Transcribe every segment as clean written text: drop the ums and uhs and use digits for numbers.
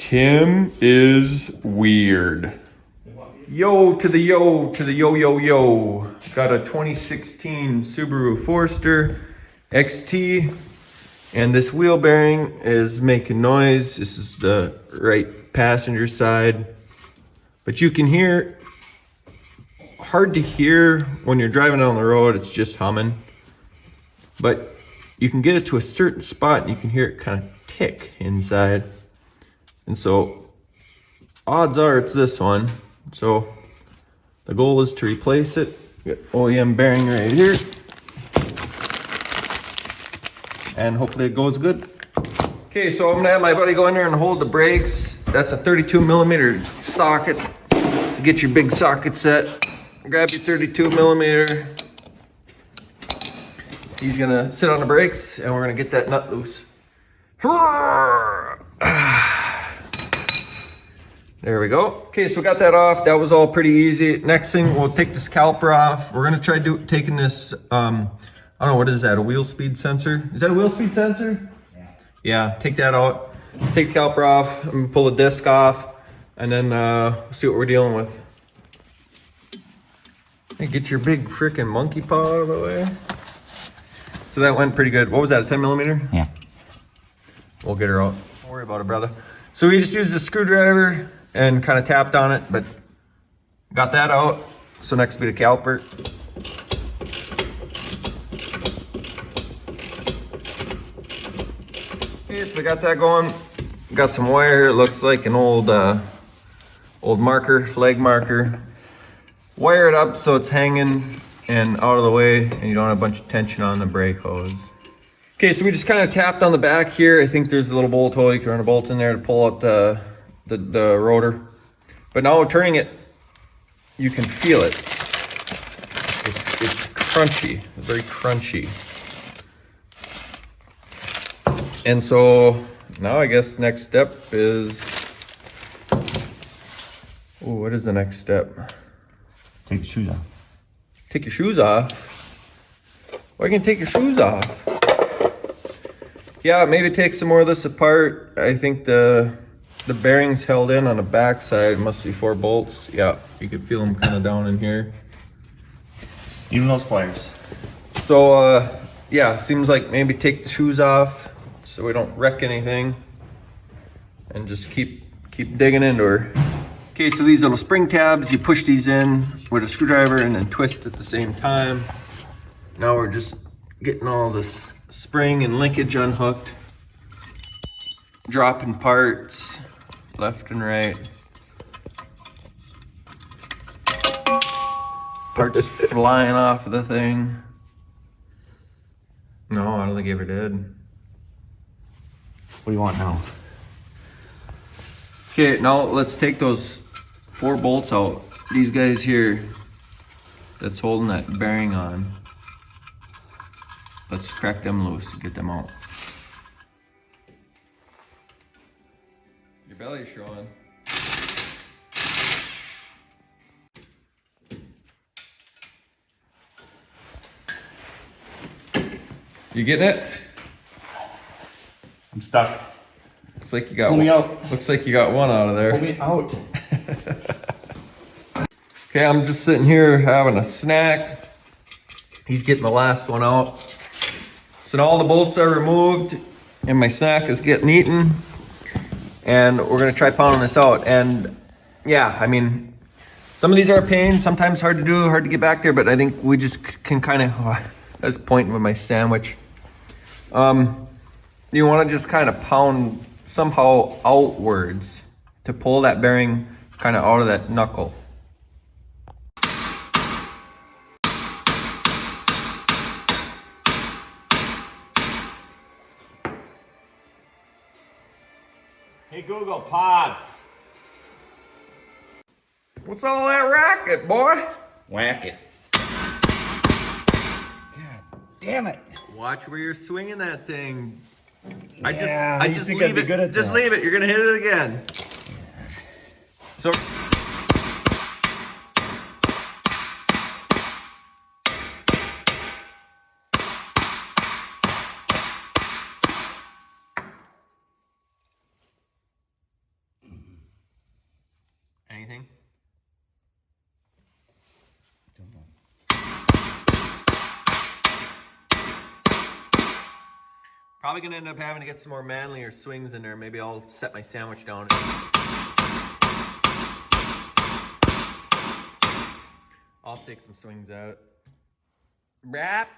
Tim is weird. Yo to the yo to the yo yo yo. Got a 2016 Subaru Forester XT, and this wheel bearing is making noise. This is the right passenger side, but you can hear, hard to hear when you're driving down the road. It's just humming, but you can get it to a certain spot and you can hear it kind of tick inside. And so odds are it's this one. So the goal is to replace it. Get OEM bearing right here. And hopefully it goes good. Okay, so I'm gonna have my buddy go in there and hold the brakes. That's a 32 millimeter socket. So get your big socket set. Grab your 32 millimeter. He's gonna sit on the brakes and we're gonna get that nut loose. There we go. Okay, so we got that off. That was all pretty easy. Next thing, we'll take this caliper off. We're gonna try taking this, I don't know, what is that, a wheel speed sensor? Is that a wheel speed sensor? Yeah, take that out. Take the caliper off, I'm gonna pull the disc off, and then see what we're dealing with. Hey, get your big freaking monkey paw out of the way. So that went pretty good. What was that, a 10 millimeter? Yeah. We'll get her out. Don't worry about it, brother. So we just used a screwdriver and kind of tapped on it, but got that out. So next will be the caliper. Okay, so we got that going. Got some wire. It looks like an old marker, flag marker. Wire it up so it's hanging and out of the way and you don't have a bunch of tension on the brake hose. Okay, so we just kind of tapped on the back here. I think there's a little bolt hole. You can run a bolt in there to pull out the rotor. But now we're turning it, you can feel it. It's crunchy, very crunchy. And so now I guess next step is, oh, what is the next step? Take the shoes off. Take your shoes off? Why can't you take your shoes off? Yeah, maybe take some more of this apart. I think the bearings held in on the back side. Must be 4 bolts. Yeah, you could feel them kind of down in here. Even those pliers. So yeah, seems like maybe take the shoes off so we don't wreck anything, and just keep digging into her. Okay, so these little spring tabs, you push these in with a screwdriver and then twist at the same time. Now we're just getting all this spring and linkage unhooked. Dropping parts left and right. Parts flying off of the thing. No, I don't think he ever did. What do you want now? Okay, now let's take those 4 bolts out. These guys here, that's holding that bearing on. Let's crack them loose, get them out. Your belly's showing. You getting it? I'm stuck. Looks like you got Pull me out. Looks like you got one out of there. Pull me out. Okay, I'm just sitting here having a snack. He's getting the last one out. So now all the bolts are removed and my snack is getting eaten. And we're gonna try pounding this out. And yeah, I mean, some of these are a pain, sometimes hard to do, hard to get back there, but I think we just can kind of, I was pointing with my sandwich. You wanna just kind of pound somehow outwards to pull that bearing kind of out of that knuckle. Hey Google, pods. What's all that racket, boy? Whack it. God damn it. Watch where you're swinging that thing. I you just think I'd leave be it. good at Just that. leave it. You're gonna hit it again. So. Anything? Don't know. Probably gonna end up having to get some more manlier swings in there. Maybe I'll set my sandwich down. I'll take some swings out. Wrap.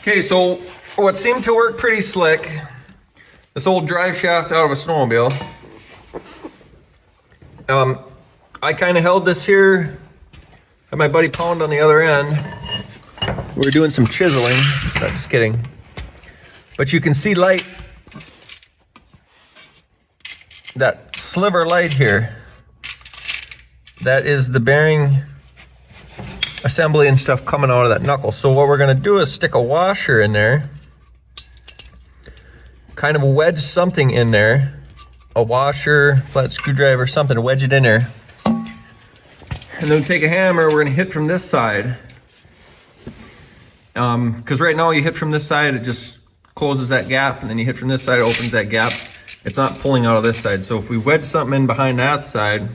Okay, so what seemed to work pretty slick, this old drive shaft out of a snowmobile. I kind of held this here, had my buddy pound on the other end. We were doing some chiseling, no, just kidding. But you can see light, that sliver light here, that is the bearing assembly and stuff coming out of that knuckle. So what we're gonna do is stick a washer in there, kind of wedge something in there, a washer, flat screwdriver, something to wedge it in there. And then take a hammer, we're gonna hit from this side. Because right now you hit from this side, it just closes that gap, and then you hit from this side, it opens that gap. It's not pulling out of this side. So if we wedge something in behind that side,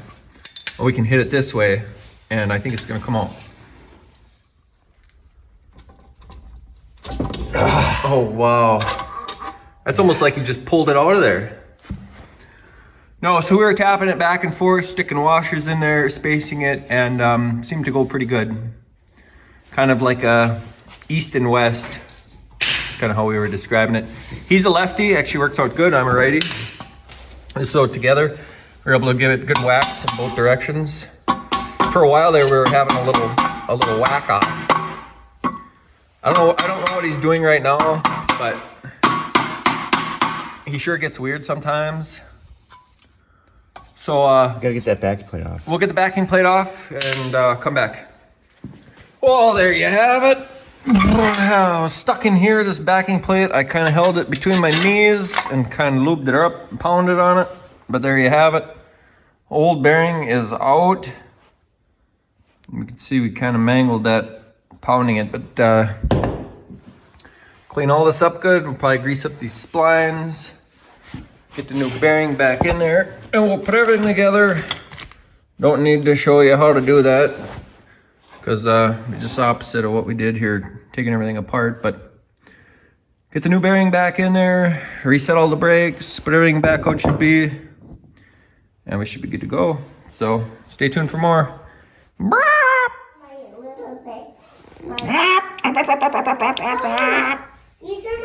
we can hit it this way, and I think it's gonna come out. Oh, wow. That's almost like you just pulled it out of there. No, so we were tapping it back and forth, sticking washers in there, spacing it, and seemed to go pretty good. Kind of like a east and west. That's kind of how we were describing it. He's a lefty, actually works out good. I'm a righty. So together, we were able to give it good whacks in both directions. For a while there, we were having a little whack off. I don't know what he's doing right now, but he sure gets weird sometimes. So Gotta get that backing plate off. we'll get the backing plate off and come back. Well, there you have it. I was stuck in here, this backing plate. I kind of held it between my knees and kind of looped it up, pounded on it. But there you have it. Old bearing is out. You can see we kind of mangled that pounding it, but clean all this up good. We'll probably grease up these splines, get the new bearing back in there, and we'll put everything together. Don't need to show you how to do that, because it's just opposite of what we did here, taking everything apart. But get the new bearing back in there, reset all the brakes, put everything back how it should be, and we should be good to go. So stay tuned for more. My little bit. These are